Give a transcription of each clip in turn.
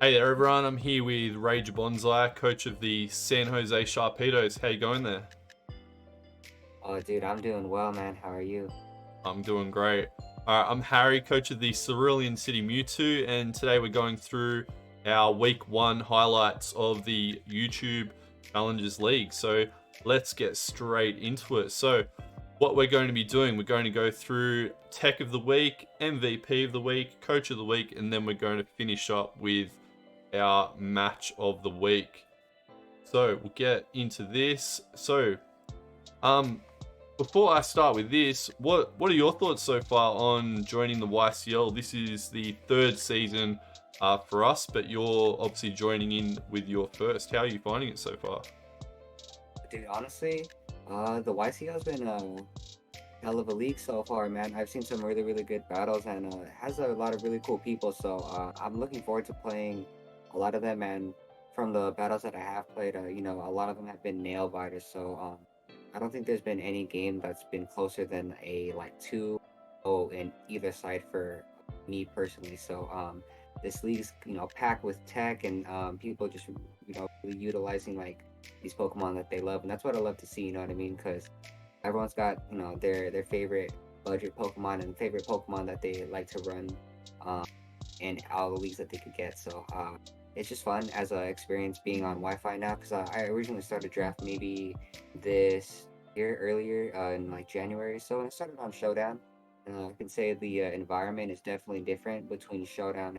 Hey there everyone, I'm here with Ragerbonsai, coach of the San Jose Sharpedos. How you going there? Oh, dude, I'm doing well, man. How are you? I'm doing great. Alright, I'm Harry, coach of the Cerulean City Mewtwo, and today we're going through our week 1 highlights of the YouTube Challengers League. So let's get straight into it. So what we're going to be doing, we're going to go through Tech of the Week, MVP of the Week, Coach of the Week, and then we're going to finish up with our match of the week. So we'll get into this. So before I start with this, what are your thoughts so far on joining the YCL? This is the 3rd season for us, but you're obviously joining in with your first. How are you finding it so far? Dude, honestly, the YCL has been a hell of a league so far, man. I've seen some really, really good battles, and it has a lot of really cool people. So I'm looking forward to playing a lot of them. And from the battles that I have played, a lot of them have been nail biters. So I don't think there's been any game that's been closer than a like 2-0 in either side for me personally. So this league's packed with tech and people just really utilizing like these Pokemon that they love, and that's what I love to see. You know what I mean? Because everyone's got their favorite budget Pokemon and favorite Pokemon that they like to run, in all the leagues that they could get. So it's just fun as an experience being on Wi-Fi now. Because I originally started draft maybe this year earlier in like January, so I started on Showdown. I can say the environment is definitely different between Showdown.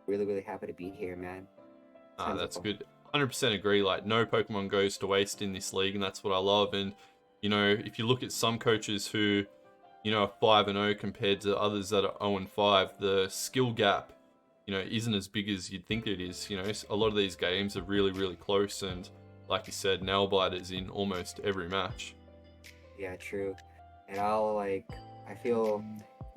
Really, really happy to be here, man. Tons of That's fun. good. 100% agree. Like, no Pokemon goes to waste in this league, and that's what I love. And if you look at some coaches who, are 5-0 compared to others that are 0-5, the skill gap, isn't as big as you'd think it is. A lot of these games are really, really close, and like you said, nail biters in almost every match. Yeah, true. And I feel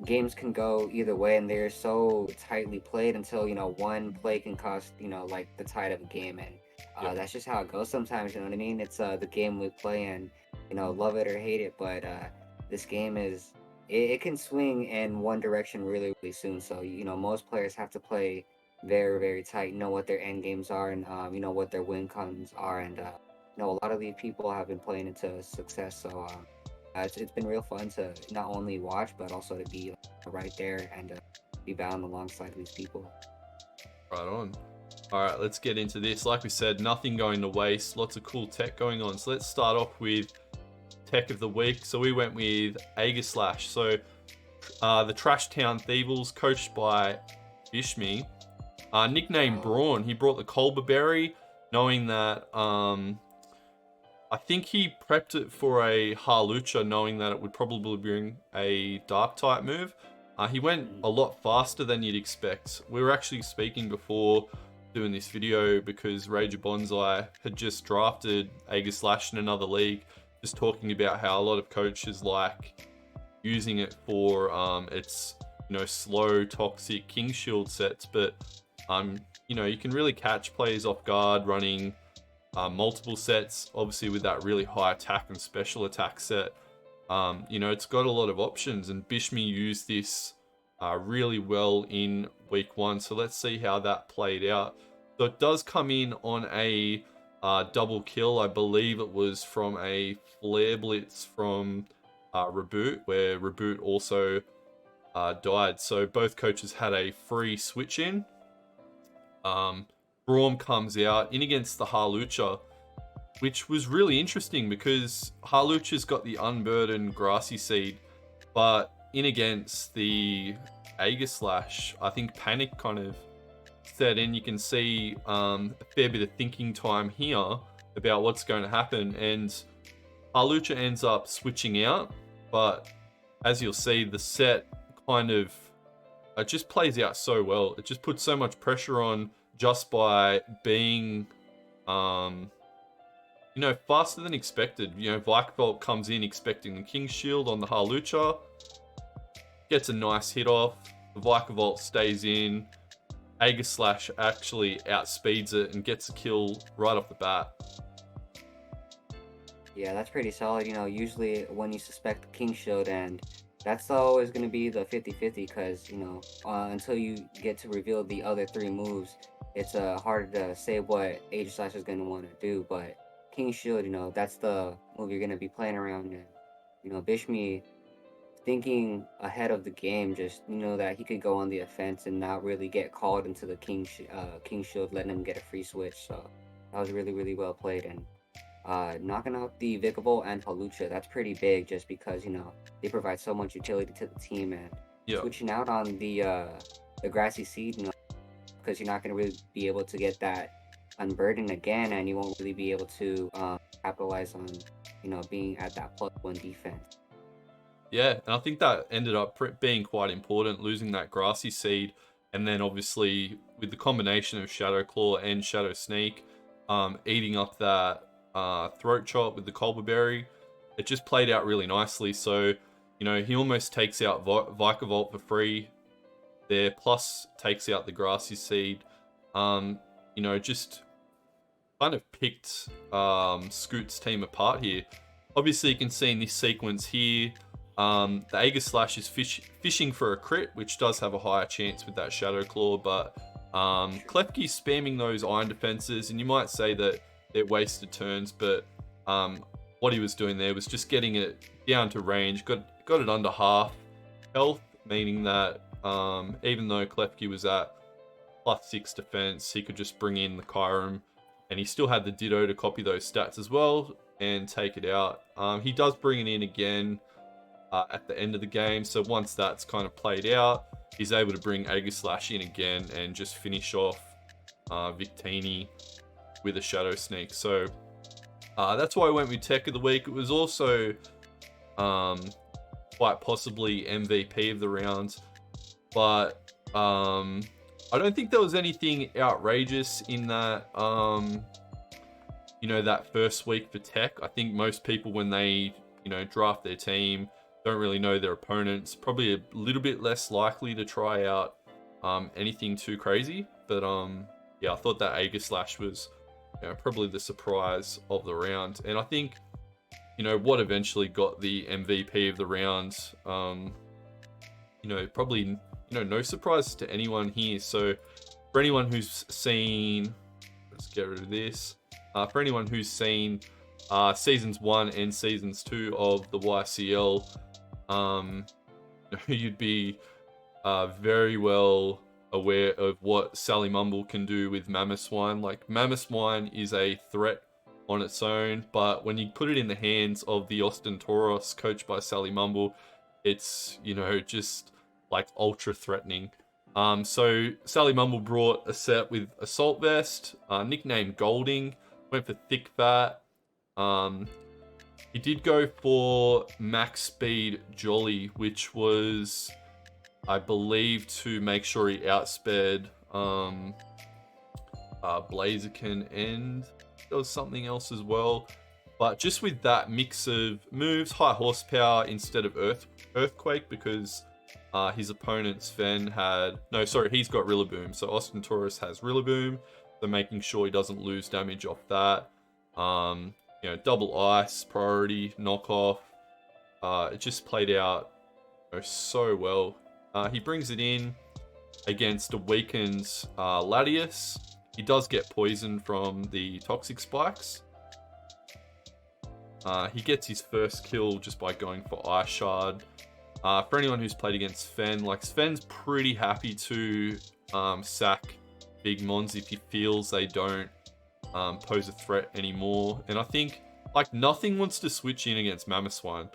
games can go either way, and they're so tightly played until one play can cost like the tide of a game, and Yep. that's just how it goes sometimes. You know what I mean? It's the game we play, and love it or hate it, but this game it can swing in one direction really, really soon. So most players have to play very, very tight, know what their end games are, and what their win cons are, and a lot of these people have been playing into success. So it's been real fun to not only watch but also to be right there and be bound alongside these people. Right on. All right, let's get into this. Like we said, nothing going to waste. Lots of cool tech going on. So let's start off with Tech of the Week. So we went with Aegislash. So the Trash Town Thievals, coached by Bishmi, nicknamed Oh, Brawn. He brought the Culber Berry, knowing that I think he prepped it for a Harlucha, knowing that it would probably bring a Dark type move. He went mm, a lot faster than you'd expect. We were actually speaking before doing this video because Ragerbonsai had just drafted Aegislash in another league, just talking about how a lot of coaches like using it for its slow toxic King Shield sets, but you can really catch players off guard running multiple sets, obviously with that really high attack and special attack set. It's got a lot of options, and Bishmi used this really well in week 1. So let's see how that played out. So it does come in on a double kill. I believe it was from a Flare Blitz from Reboot, where Reboot also died. So both coaches had a free switch in. Braum comes out in against the Harlucha, which was really interesting because Harlucha's got the unburdened Grassy Seed, but in against the Aegislash, I think Panic kind of set in. You can see a fair bit of thinking time here about what's going to happen, and Harlucha ends up switching out, but as you'll see, the set kind of it just plays out so well. It just puts so much pressure on just by being faster than expected. Vikavolt comes in expecting the King's Shield on the Harlucha, gets a nice hit off. The Vikavolt stays in. Aegislash actually outspeeds it and gets a kill right off the bat. Yeah, that's pretty solid. Usually when you suspect King Shield, and that's always going to be the 50-50 because, until you get to reveal the other three moves, it's hard to say what Age Slash is going to want to do. But King Shield, that's the move you're going to be playing around. And, Bishmi thinking ahead of the game, just, that he could go on the offense and not really get called into the King Shield, letting him get a free switch. So that was really, really well played. And knocking out the Vikavolt and Halucha, that's pretty big just because, they provide so much utility to the team, and Yeah. switching out on the Grassy Seed, because you're not going to really be able to get that unburdened again, and you won't really be able to capitalize on, being at that +1 defense. Yeah, and I think that ended up being quite important, losing that Grassy Seed, and then obviously with the combination of Shadow Claw and Shadow Sneak, eating up that Throat Chop with the Culber Berry, it just played out really nicely. So, he almost takes out Vikavolt for free there, plus takes out the Grassy Seed. Just kind of picked Scoot's team apart here. Obviously, you can see in this sequence here, the Aegis Slash is fishing for a crit, which does have a higher chance with that Shadow Claw, but Klefki's spamming those Iron Defenses, and you might say that they're wasted turns, but what he was doing there was just getting it down to range, got it under half health, meaning that even though Klefki was at +6 defense, he could just bring in the Kyurem, and he still had the Ditto to copy those stats as well and take it out. He does bring it in again at the end of the game, so once that's kind of played out, he's able to bring Aegis Slash in again and just finish off Victini with a Shadow Sneak. So that's why I went with Tech of the Week. It was also quite possibly MVP of the round, but I don't think there was anything outrageous in that that first week for Tech. I think most people, when they draft their team, don't really know their opponents, probably a little bit less likely to try out anything too crazy. But I thought that Aegis Slash was probably the surprise of the round, and I think what eventually got the MVP of the round, probably no surprise to anyone here. So for anyone who's seen, let's get rid of this. For anyone who's seen seasons 1 and seasons 2 of the YCL, you'd be very well aware of what Sally Mumble can do with Mammothswine. Like, Mammothswine is a threat on its own, but when you put it in the hands of the Austin Tauros, coached by Sally Mumble, it's just like ultra threatening. So Sally Mumble brought a set with Assault Vest, nicknamed Golding, went for Thick Fat. He did go for Max Speed Jolly, which was, I believe, to make sure he outsped Blaziken, and there was something else as well. But just with that mix of moves, high horsepower instead of Earthquake, because his opponent Sven he's got Rillaboom. So Austin Tauros has Rillaboom, so making sure he doesn't lose damage off that. Double ice, priority, knockoff. It just played out so well. He brings it in against a weakened Latias. He does get poisoned from the Toxic Spikes. He gets his first kill just by going for Ice Shard. For anyone who's played against Sven, Sven's pretty happy to sack big mons if he feels they don't pose a threat anymore. And I think nothing wants to switch in against Mammothswine.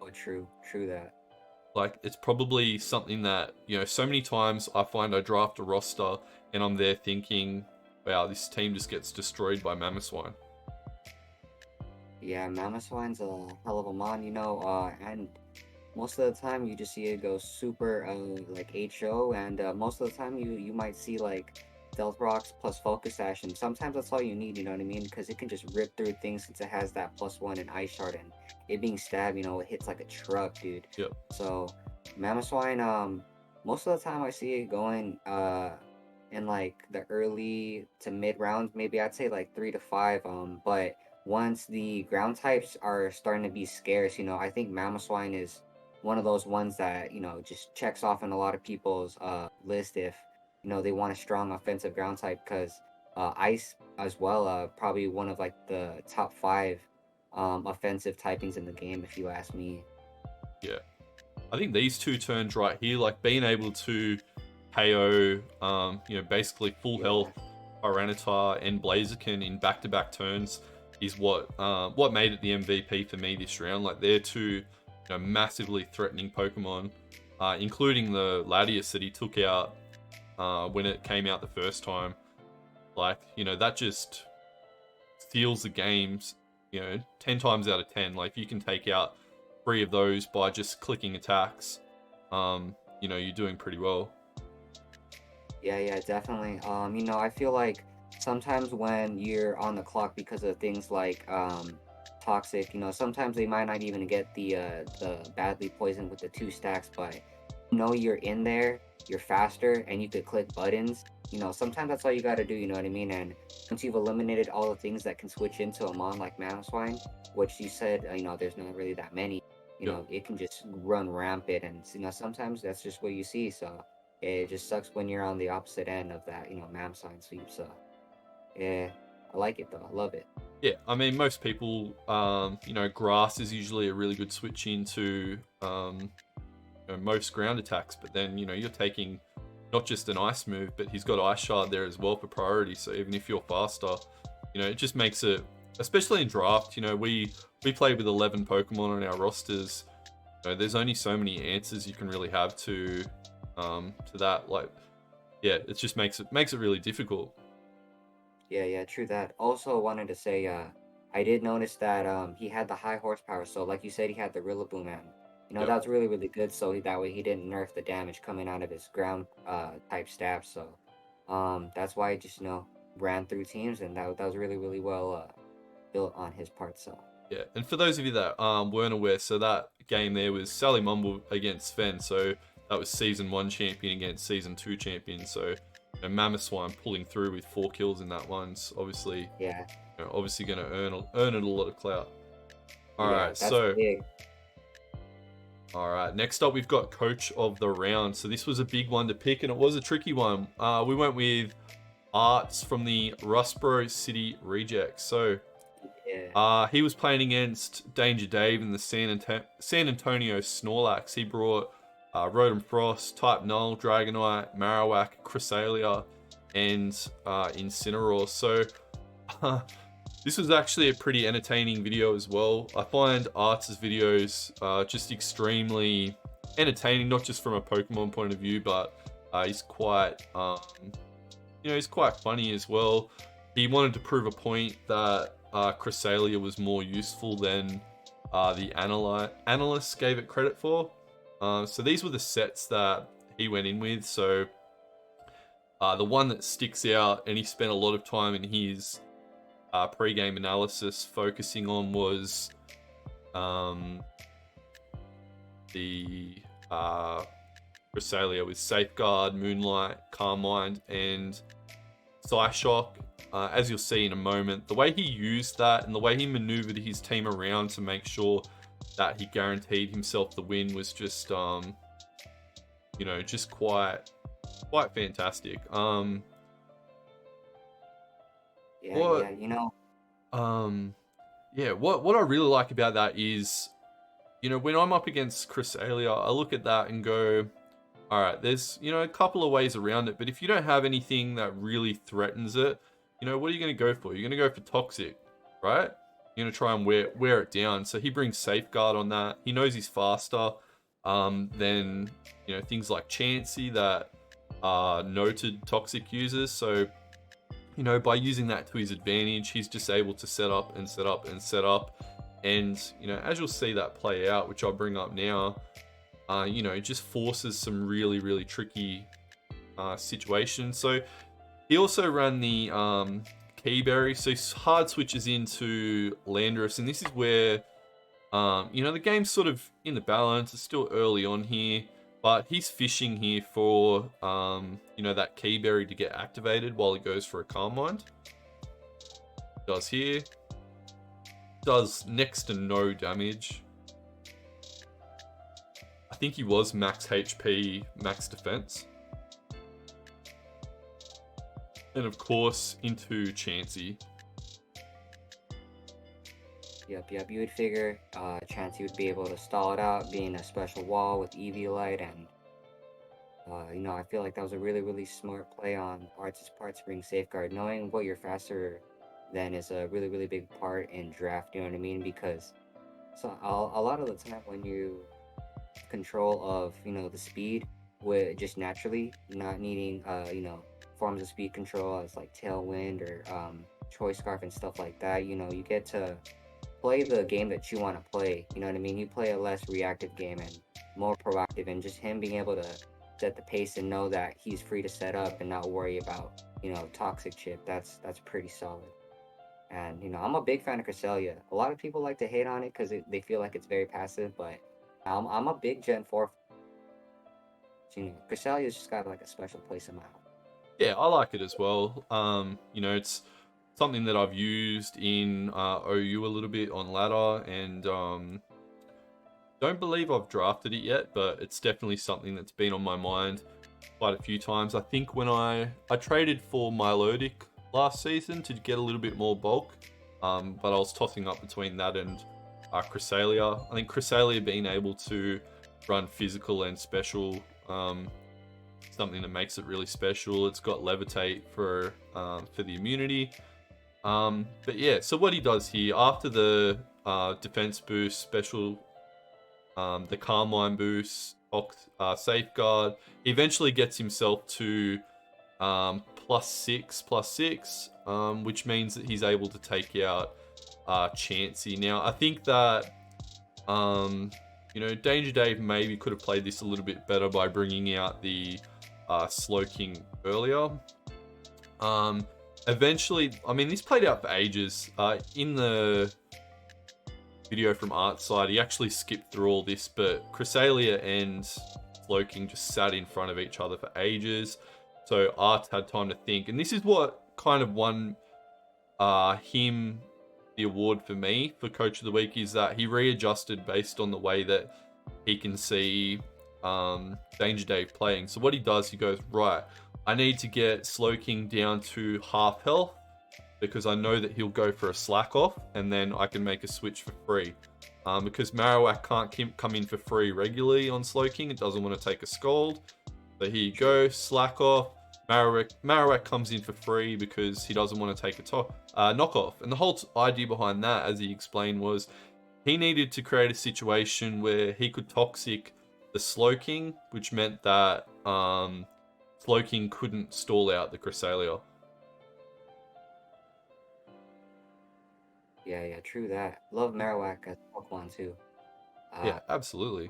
Oh, true that. It's probably something that, so many times I find I draft a roster and I'm there thinking, wow, this team just gets destroyed by Mammothswine. Yeah, Mammothswine's a hell of a mon, and most of the time you just see it go super HO, and most of the time you might see Stealth Rocks plus Focus Sash, and sometimes that's all you need, you know what I mean? Because it can just rip through things since it has that +1 and Ice Shard, and it being stabbed, it hits like a truck, dude. Yep. So Mammothswine, most of the time I see it going in the early to mid rounds, maybe I'd say 3 to 5, but once the ground types are starting to be scarce, I think Mamoswine is one of those ones that, just checks off in a lot of people's list if, they want a strong offensive ground type because Ice as well, probably one of like the top five offensive typings in the game, if you ask me. Yeah. I think these two turns right here, like being able to KO, basically full Yeah. health Tyranitar and Blaziken in back-to-back turns is what made it the MVP for me this round. Like they're two, massively threatening Pokemon, including the Latias that he took out when it came out the first time. Like, that just steals the games, 10 times out of 10. Like, if you can take out 3 of those by just clicking attacks, you're doing pretty well. Yeah, yeah, definitely. I feel like sometimes when you're on the clock because of things like toxic, sometimes they might not even get the badly poisoned with the 2 stacks, but you're in there, you're faster, and you could click buttons. Sometimes that's all you gotta do, you know what I mean? And once you've eliminated all the things that can switch into a mon like Mamoswine, which you said, there's not really that many, Yeah. it can just run rampant, and sometimes that's just what you see. So it just sucks when you're on the opposite end of that, Mamoswine sweep. So yeah, I like it though. I love it. Yeah, I mean, most people, grass is usually a really good switch into most ground attacks, but then, you're taking not just an ice move, but he's got Ice Shard there as well for priority. So even if you're faster, it just makes it, especially in draft, we play with 11 Pokemon on our rosters. There's only so many answers you can really have to that. Like, yeah, it just makes it really difficult. Yeah, yeah, true that. Also wanted to say, I did notice that he had the high horsepower. So like you said, he had the Rillaboom man. Yep. That was really, really good. So that way he didn't nerf the damage coming out of his ground type stabs. So that's why I just, ran through teams, and that was really, really well built on his part. So Yeah, and for those of you that weren't aware, so that game there was Sally Mumble against Sven. So that was Season 1 champion against Season 2 champion. So Mamoswine pulling through with 4 kills in that one's obviously, yeah, obviously going to earn it a lot of clout. All yeah, right, that's so big. all right, next up we've got Coach of the Round. So this was a big one to pick, and it was a tricky one. We went with Arts from the Rustboro City Rejects. So Yeah, he was playing against Danger Dave in the San Antonio Snorlax. He brought Rotom Frost, Type Null, Dragonite, Marowak, Cresselia, and Incineroar. So this was actually a pretty entertaining video as well. I find Arts' videos just extremely entertaining, not just from a Pokemon point of view, but he's quite, he's quite funny as well. He wanted to prove a point that Cresselia was more useful than the analysts gave it credit for. So these were the sets that he went in with. So the one that sticks out, and he spent a lot of time in his pre-game analysis focusing on, was the Cresselia with Safeguard, Moonlight, Calm Mind, and Psyshock. As you'll see in a moment, the way he used that and the way he maneuvered his team around to make sure that he guaranteed himself the win was just, just quite fantastic. yeah, What, yeah. yeah, what I really like about that is, when I'm up against Cresselia, I look at that and go, all right, there's, a couple of ways around it, but if you don't have anything that really threatens it, what are you going to go for? You're going to go for Toxic, right? You're going to try and wear it down. So he brings Safeguard on that. He knows he's faster than, things like Chansey that are noted Toxic users. So, by using that to his advantage, he's just able to set up and set up and set up. And, as you'll see that play out, which I'll bring up now, it just forces some really, really tricky situations. So he also ran the Keyberry, so hard switches into Landorus, and this is where, the game's sort of in the balance. It's still early on here, but he's fishing here for, that Keyberry to get activated while he goes for a Calm Mind. Does here. does next to no damage. I think he was max HP, max defense. And of course, into Chansey. Yep. You would figure Chansey would be able to stall it out, being a special wall with EV Light, and I feel like that was a really smart play on Arts' part to bring Safeguard. Knowing what you're faster than is a really big part in draft. You know what I mean? Because a lot of the time when you control of the speed with just naturally not needing forms of speed control as like Tailwind or Choice Scarf and stuff like that, you get to play the game that you want to play. You know what I mean? You play a less reactive game and more proactive, and just him being able to set the pace and know that he's free to set up and not worry about toxic chip. That's pretty solid. And I'm a big fan of Cresselia. A lot of people like to hate on it because they feel like it's very passive, but I'm a big Gen 4. Cresselia's just got like a special place in my heart. Yeah, I like it as well. It's something that I've used in OU a little bit on ladder, and don't believe I've drafted it yet, but it's definitely something that's been on my mind quite a few times. I think when I traded for Milotic last season to get a little bit more bulk, but I was tossing up between that and Cresselia. I think Cresselia being able to run physical and special, something that makes it really special. It's got Levitate for the immunity. But yeah, so what he does here after the defense boost, special, the Carmine boost, Safeguard, he eventually gets himself to +6, which means that he's able to take out Chansey. Now, I think that Danger Dave maybe could have played this a little bit better by bringing out the Slowking earlier. Eventually, I mean, this played out for ages. In the video from Art's side, he actually skipped through all this, but Cresselia and Slowking just sat in front of each other for ages. So Art had time to think. And this is what kind of won him the award for me for Coach of the Week, is that he readjusted based on the way that he can see Danger Dave playing. So what he does, he goes, right, I need to get Slowking down to half health because I know that he'll go for a slack off, and then I can make a switch for free. Because Marowak can't come in for free regularly on Slowking. It doesn't want to take a scold. So here you go, slack off. Marowak comes in for free because he doesn't want to take a knockoff. And the whole idea behind that, as he explained, was he needed to create a situation where he could toxic the Slowking, which meant that Slowking couldn't stall out the Cresselia. Yeah, true that. Love Marowak as Pokemon too. Yeah, absolutely.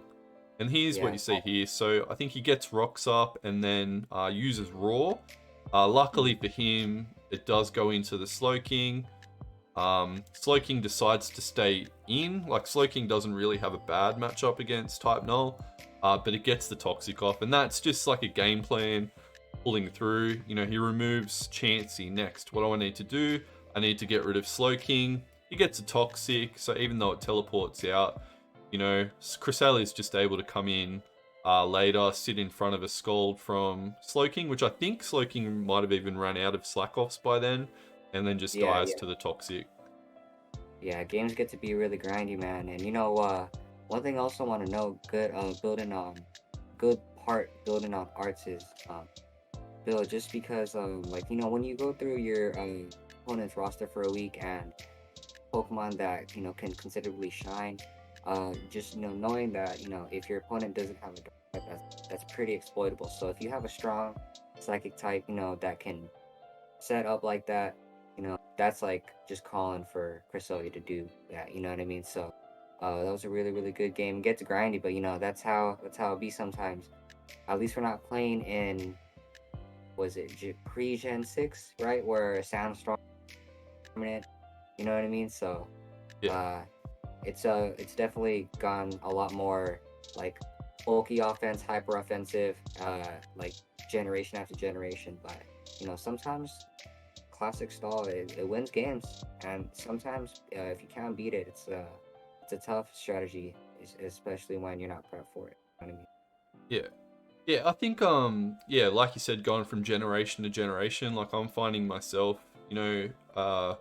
And here's what Yeah. you see here. So I think he gets rocks up and then uses Raw. Luckily for him, it does go into the Slowking. Slowking decides to stay in. Like, Slowking doesn't really have a bad matchup against Type Null, but it gets the Toxic off. And that's just like a game plan pulling through. He removes Chansey next. What do I need to do? I need to get rid of Slowking. He gets a Toxic, so even though it teleports out, Cresselia is just able to come in later, sit in front of a Scald from Slowking, which I think Slowking might have even run out of slack-offs by then, and then just dies to the Toxic. Yeah, games get to be really grindy, man. And one thing I also want to know, building on Arts is Bill, just because when you go through your opponent's roster for a week and Pokemon that can considerably shine, just knowing that if your opponent doesn't have a type, that's pretty exploitable. So if you have a strong psychic type that can set up like that, that's like just calling for Cresselia to do that. You know what I mean? So that was a really good game. It gets grindy, but that's how it be sometimes. At least we're not playing in, was it pre-Gen 6, right, where Sandstorm permanent. You know what I mean? So Yeah. it's definitely gone a lot more like bulky offense, hyper offensive, like generation after generation. But sometimes classic style. It wins games, and sometimes if you can't beat it, it's a tough strategy, especially when you're not prepped for it. You know what I mean? Yeah. Yeah, I think yeah, like you said, going from generation to generation, like I'm finding myself, I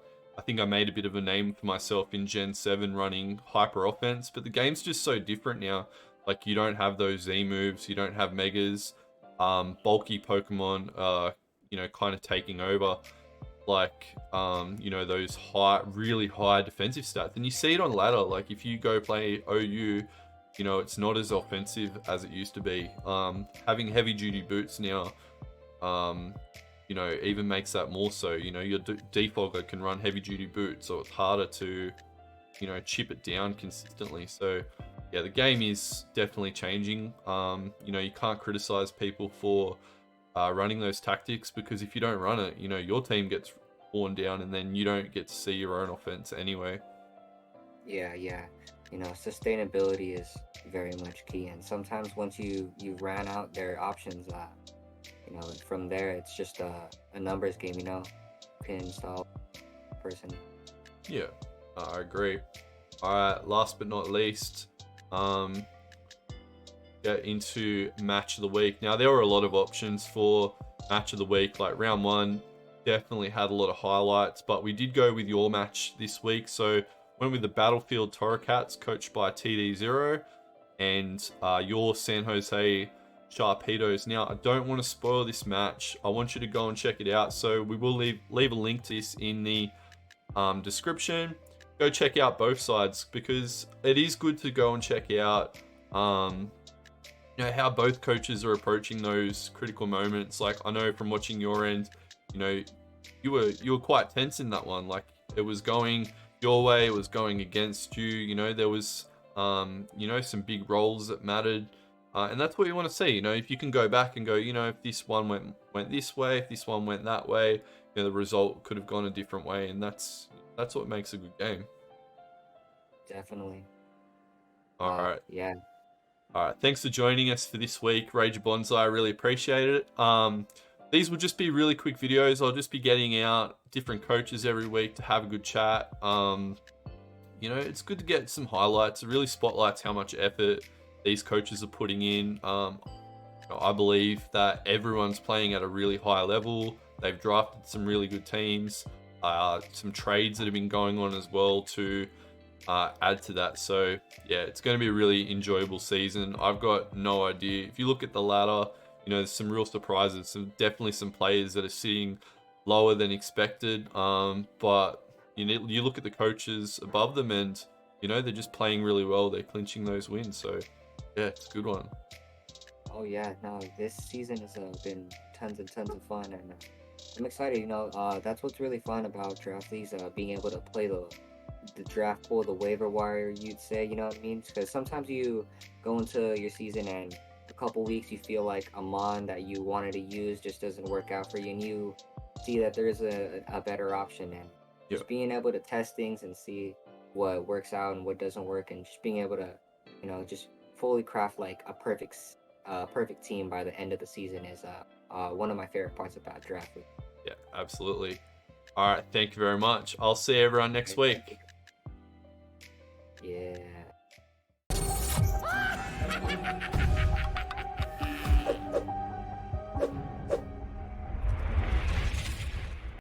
think I made a bit of a name for myself in Gen 7 running hyper offense, but the game's just so different now. Like you don't have those Z moves, you don't have megas, bulky Pokemon kind of taking over, like those really high defensive stats. And you see it on ladder, like if you go play OU, it's not as offensive as it used to be. Having heavy duty boots now, um, even makes that more so. Your defogger can run heavy duty boots, so it's harder to, chip it down consistently. So yeah, the game is definitely changing. You can't criticize people for running those tactics, because if you don't run it, your team gets worn down, and then you don't get to see your own offense anyway. Yeah, yeah. Sustainability is very much key, and sometimes once you ran out their options, from there it's just a numbers game. Can style person. Yeah, I agree. All right, last but not least, get into match of the week. Now, there were a lot of options for match of the week. Like round one definitely had a lot of highlights, but we did go with your match this week. So went with the Battlefield Torracats, coached by TDZero, and your San Jose Sharpedos. Now, I don't want to spoil this match. I want you to go and check it out. So we will leave a link to this in the description. Go check out both sides, because it is good to go and check out how both coaches are approaching those critical moments. Like I know from watching your end, you were quite tense in that one. Like it was going your way, it was going against you. There was some big roles that mattered, and that's what you want to see. If you can go back and go, if this one went this way, if this one went that way, the result could have gone a different way, and that's what makes a good game. Definitely. All right. Yeah. All right, thanks for joining us for this week, Ragerbonsai. I really appreciate it. These will just be really quick videos. I'll just be getting out different coaches every week to have a good chat. It's good to get some highlights. It really spotlights how much effort these coaches are putting in. I believe that everyone's playing at a really high level. They've drafted some really good teams. Some trades that have been going on as well to add to that. So yeah, it's going to be a really enjoyable season. I've got no idea. If you look at the ladder, there's some real surprises. Definitely some players that are sitting lower than expected. But you look at the coaches above them, and they're just playing really well. They're clinching those wins. So yeah, it's a good one. Oh yeah, no, this season has been tons and tons of fun, and I'm excited. That's what's really fun about draft leagues, being able to play the draft pool, the waiver wire, you'd say. You know what I mean? Because sometimes you go into your season and a couple weeks you feel like a mon that you wanted to use just doesn't work out for you, and you see that there's a better option, and just being able to test things and see what works out and what doesn't work, and just being able to just fully craft like a perfect team by the end of the season is one of my favorite parts about draft league. Yeah, absolutely. All right, thank you very much. I'll see everyone next week. Yeah.